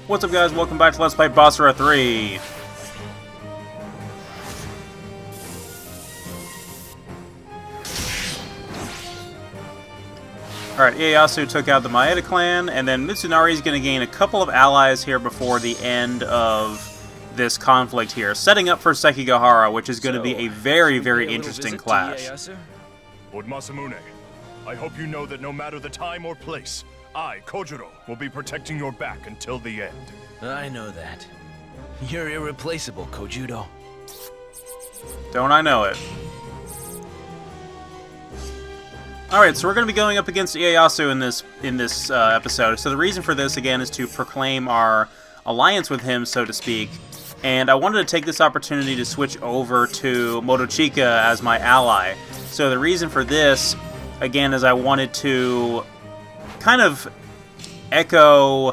What's up, guys? Welcome back to Let's Play Basara 3. Alright, Ieyasu took out the Maeda clan, and then Mitsunari is going to gain a couple of allies here before the end of this conflict here, setting up for Sekigahara, which is going to be a very, very interesting clash. Lord Masamune, I hope you know that no matter the time or place, I, Kojiro, will be protecting your back until the end. I know that. You're irreplaceable, Kojiro. Don't I know it. Alright, so we're going to be going up against Ieyasu in this episode. So the reason for this, again, is to proclaim our alliance with him, so to speak. And I wanted to take this opportunity to switch over to Motochika as my ally. So the reason for this, again, is I wanted to kind of echo,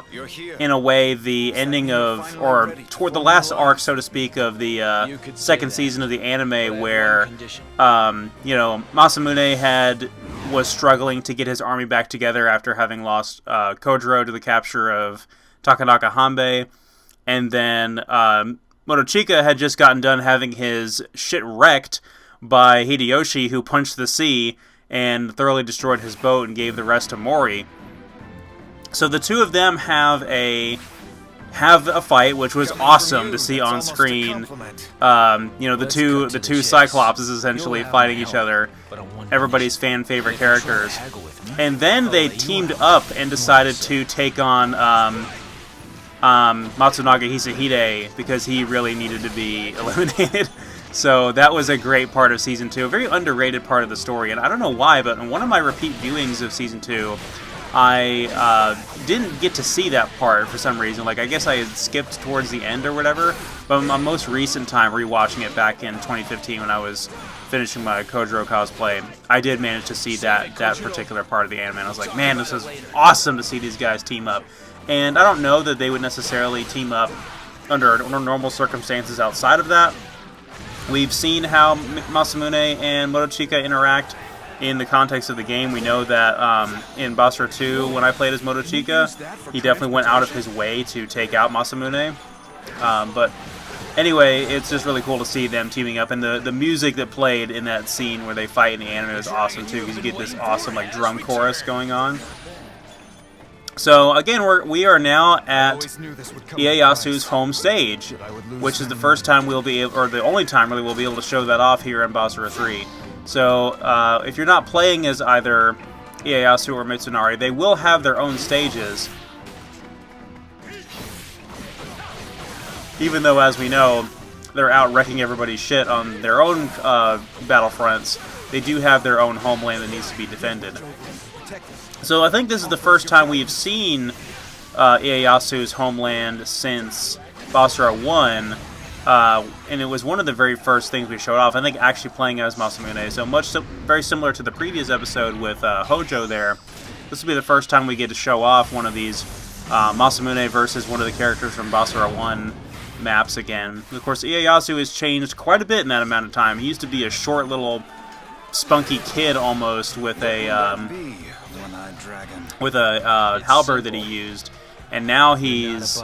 in a way, the ending of, or toward the last arc, so to speak, of the second season of the anime, where, you know, Masamune was struggling to get his army back together after having lost Kojiro to the capture of Takanaka Hanbei, and then Motochika had just gotten done having his shit wrecked by Hideyoshi, who punched the sea and thoroughly destroyed his boat and gave the rest to Mori. So the two of them have a fight, which was awesome to see on screen. You know, the two Cyclopses essentially fighting each other, everybody's fan favorite characters. And then they teamed up and decided to take on Matsunaga Hisahide because he really needed to be eliminated. So that was a great part of Season 2, a very underrated part of the story. And I don't know why, but in one of my repeat viewings of Season 2, I didn't get to see that part for some reason. Like, I guess I had skipped towards the end or whatever. But my most recent time rewatching it back in 2015 when I was finishing my Kojiro cosplay, I did manage to see that particular part of the anime. And I was like, man, this is awesome to see these guys team up. And I don't know that they would necessarily team up under normal circumstances outside of that. We've seen how Masamune and Motochika interact in the context of the game. We know that in Basara 2, when I played as Motochika, he definitely went out of his way to take out Masamune. But anyway, it's just really cool to see them teaming up, and the music that played in that scene where they fight in the anime is awesome too, because you get this awesome like drum chorus going on. So again, we are now at Ieyasu's home stage, which is the first time we'll be able, or the only time really we'll be able to show that off here in Basara 3. So if you're not playing as either Ieyasu or Mitsunari, they will have their own stages. Even though, as we know, they're out wrecking everybody's shit on their own battlefronts, they do have their own homeland that needs to be defended. So I think this is the first time we've seen Ieyasu's homeland since Basara 1, and it was one of the very first things we showed off. I think actually playing as Masamune, so very similar to the previous episode with Hojo there. This will be the first time we get to show off one of these Masamune versus one of the characters from Basara 1 maps again. Of course, Ieyasu has changed quite a bit in that amount of time. He used to be a short little spunky kid almost with a halberd that he used, and now he's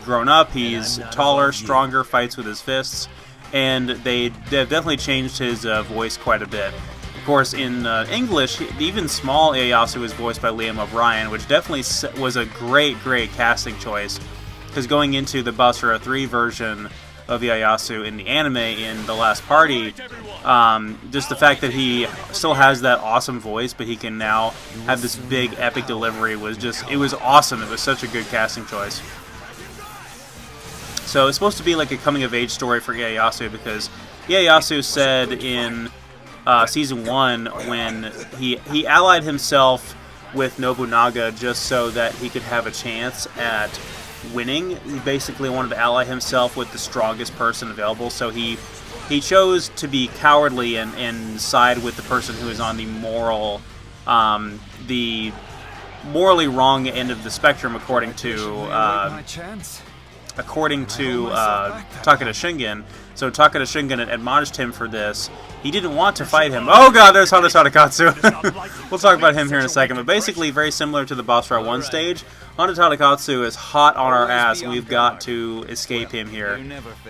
grown up. He's taller, stronger, fights with his fists, and they've definitely changed his voice quite a bit. Of course, in English, even small Ieyasu was voiced by Liam O'Brien, which definitely was a great casting choice, because going into the Basara 3 version of Ieyasu in the anime in The Last Party, just the fact that he still has that awesome voice, but he can now have this big epic delivery it was awesome. It was such a good casting choice. So it's supposed to be like a coming-of-age story for Ieyasu, because Ieyasu said in Season 1 when he allied himself with Nobunaga just so that he could have a chance at winning. He basically wanted to ally himself with the strongest person available, so he chose to be cowardly and side with the person who is on the morally wrong end of the spectrum, according to according to Takeda Shingen. So Takeda Shingen admonished him for this. He didn't want to fight him. Oh god, there's Hana Tadakatsu. We'll talk about him here in a second, but basically very similar to the Basara 1 stage. Hana Tadakatsu is hot on our ass, and we've got to escape him here.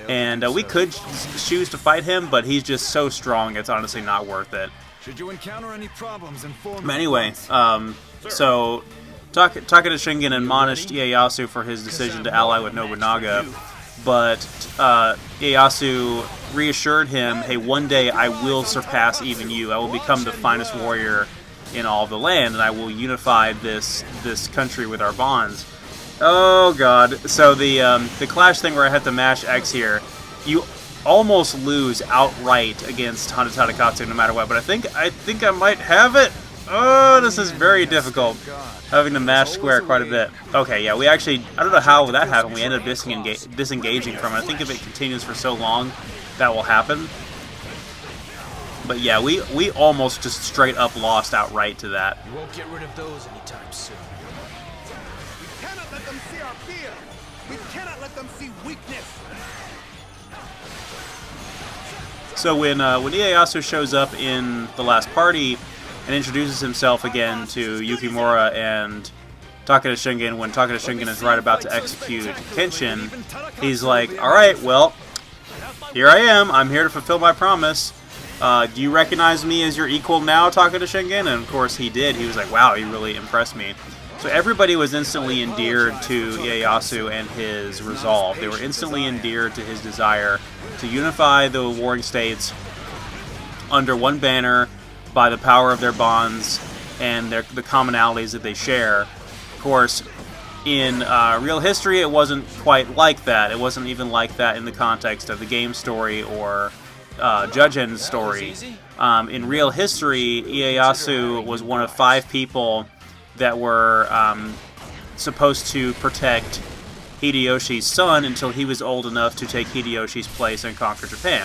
And we could choose to fight him, but he's just so strong, it's honestly not worth it. Should you encounter any problems, inform But anyway, so Takeda Shingen admonished Ieyasu for his decision to ally with Nobunaga, but Ieyasu reassured him, hey, one day I will surpass even you. I will become the finest warrior in all of the land, and I will unify this country with our bonds. Oh god. So the clash thing where I had to mash X here, you almost lose outright against Hana Tadakatsu no matter what, but I think I might have it. Oh, this is very difficult, having to mash square quite a bit. Okay, yeah, we actually, I don't know how that happened, we ended up disengaging from it. I think if it continues for so long, that will happen. But yeah, we almost just straight up lost outright to that. You won't get rid of those anytime soon. We cannot let them see our fear. We cannot let them see weakness. So when Ieyasu shows up in the last party and introduces himself again to Yukimura and Takeda Shingen, when Takeda Shingen is right about to execute Kenshin, he's like, alright, well, here I am. I'm here to fulfill my promise. Do you recognize me as your equal now, Takeda Shingen? And of course he did. He was like, wow, he really impressed me. So everybody was instantly endeared to Ieyasu and his resolve. They were instantly endeared to his desire to unify the warring states under one banner by the power of their bonds and the commonalities that they share. Of course, in real history, it wasn't quite like that. It wasn't even like that in the context of the game story or Judgen's story. In real history, Ieyasu was one of 5 people that were supposed to protect Hideyoshi's son until he was old enough to take Hideyoshi's place and conquer Japan.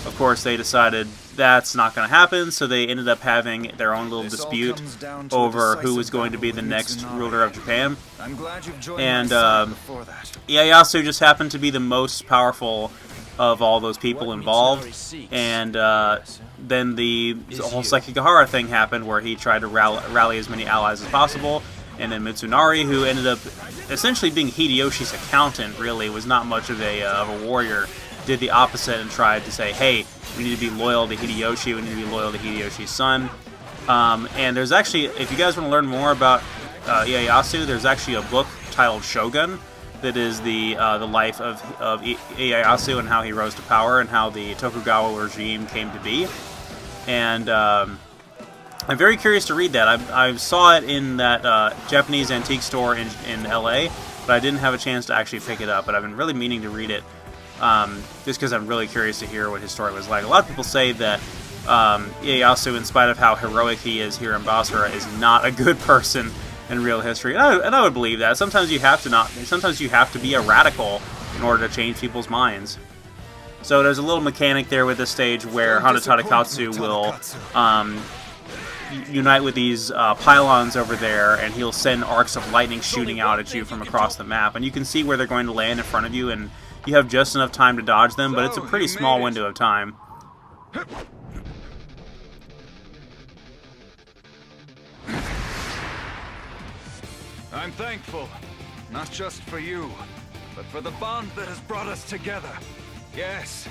Of course, they decided that's not going to happen, so they ended up having their own little dispute over who was going to be the next ruler of Japan. And Ieyasu just happened to be the most powerful of all those people involved, and then the whole Sekigahara thing happened where he tried to rally as many allies as possible, and then Mitsunari, who ended up essentially being Hideyoshi's accountant, really was not much of a warrior, did the opposite and tried to say, hey, we need to be loyal to Hideyoshi, we need to be loyal to Hideyoshi's son. And there's actually, if you guys want to learn more about Ieyasu, there's actually a book titled Shogun that is the life of Ieyasu and how he rose to power and how the Tokugawa regime came to be. And I'm very curious to read that. I saw it in that Japanese antique store in LA, but I didn't have a chance to actually pick it up. But I've been really meaning to read it, just because I'm really curious to hear what his story was like. A lot of people say that Ieyasu, in spite of how heroic he is here in Basara, is not a good person in real history, and I would believe that. Sometimes you have to be a radical in order to change people's minds. So there's a little mechanic there with this stage where Hana Tadakatsu will unite with these pylons over there, and he'll send arcs of lightning shooting out at you from across the map, and you can see where they're going to land in front of you, and you have just enough time to dodge them, but it's a pretty small window of time. I'm thankful, not just for you, but for the bond that has brought us together. Yes,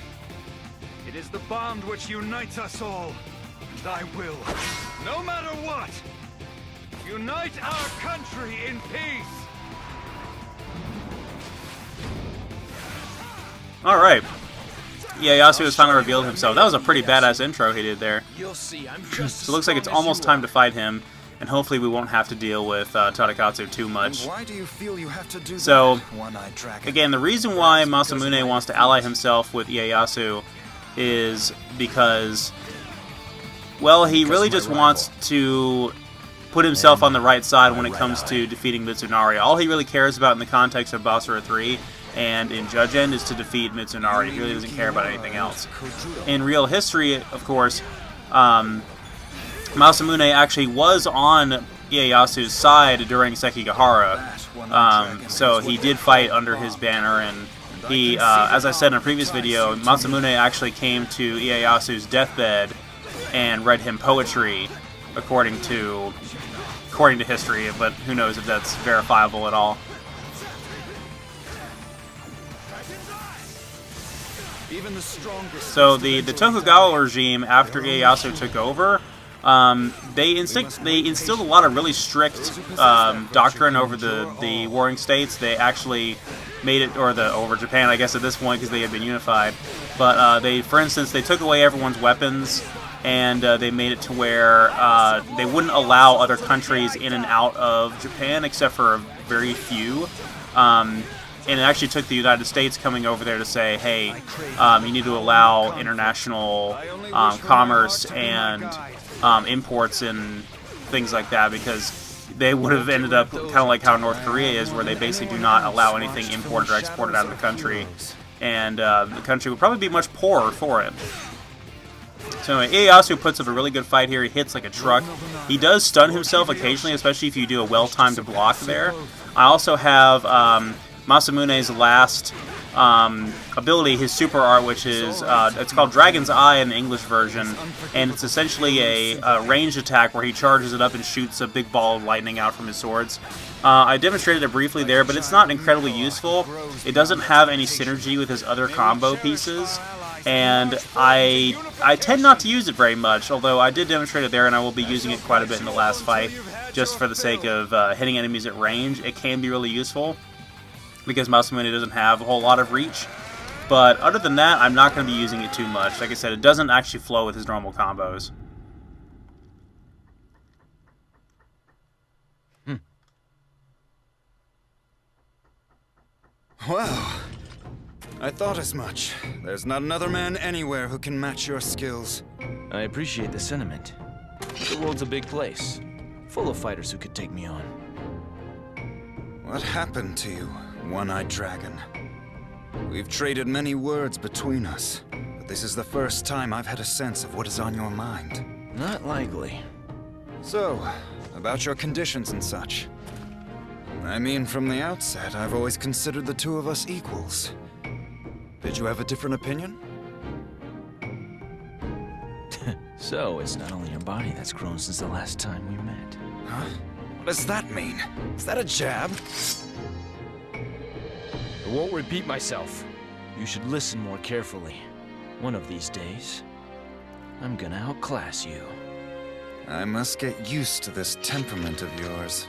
it is the bond which unites us all, and I will, no matter what, unite our country in peace. Alright. Ieyasu has finally revealed himself. That was a pretty badass intro he did there. You'll see, I'm just So it looks like it's almost time to fight him, and hopefully we won't have to deal with Tadakatsu too much. Why do you feel you have to do So, that, One-Eyed Dragon? again, the reason why Masamune wants to ally himself with Ieyasu is because, well, he really just wants to put himself on the right side when it comes to defeating Mitsunari. All he really cares about in the context of Basara 3 and in Judgen is to defeat Mitsunari. He really doesn't care about anything else. In real history, of course, Masamune actually was on Ieyasu's side during Sekigahara. So he did fight under his banner, and he, as I said in a previous video, Masamune actually came to Ieyasu's deathbed and read him poetry, according to history, but who knows if that's verifiable at all. Even the strongest. So the Tokugawa regime, after Ieyasu took over, they instilled a lot of really strict doctrine over the warring states. They actually made it, over Japan, I guess at this point, because they had been unified. But for instance, they took away everyone's weapons, and they made it to where they wouldn't allow other countries in and out of Japan except for very few. And it actually took the United States coming over there to say, hey, you need to allow international commerce and imports and things like that, because they would have ended up kind of like how North Korea is, where they basically do not allow anything imported or exported out of the country. And the country would probably be much poorer for it. So anyway, Ieyasu puts up a really good fight here. He hits like a truck. He does stun himself occasionally, especially if you do a well-timed block there. I also have Masamune's last ability, his super art, which is, it's called Dragon's Eye in the English version, and it's essentially a ranged attack where he charges it up and shoots a big ball of lightning out from his swords. I demonstrated it briefly there, but it's not incredibly useful. It doesn't have any synergy with his other combo pieces, and I tend not to use it very much, although I did demonstrate it there, and I will be using it quite a bit in the last fight, just for the sake of hitting enemies at range. It can be really useful, because Masamune doesn't have a whole lot of reach. But other than that, I'm not going to be using it too much. Like I said, it doesn't actually flow with his normal combos. Well, I thought as much. There's not another man anywhere who can match your skills. I appreciate the sentiment. The world's a big place, full of fighters who could take me on. What happened to you, One-Eyed Dragon? We've traded many words between us, but this is the first time I've had a sense of what is on your mind. Not likely. So, about your conditions and such. I mean, from the outset, I've always considered the two of us equals. Did you have a different opinion? So, it's not only your body that's grown since the last time we met. Huh? What does that mean? Is that a jab? I won't repeat myself. You should listen more carefully. One of these days, I'm gonna outclass you. I must get used to this temperament of yours.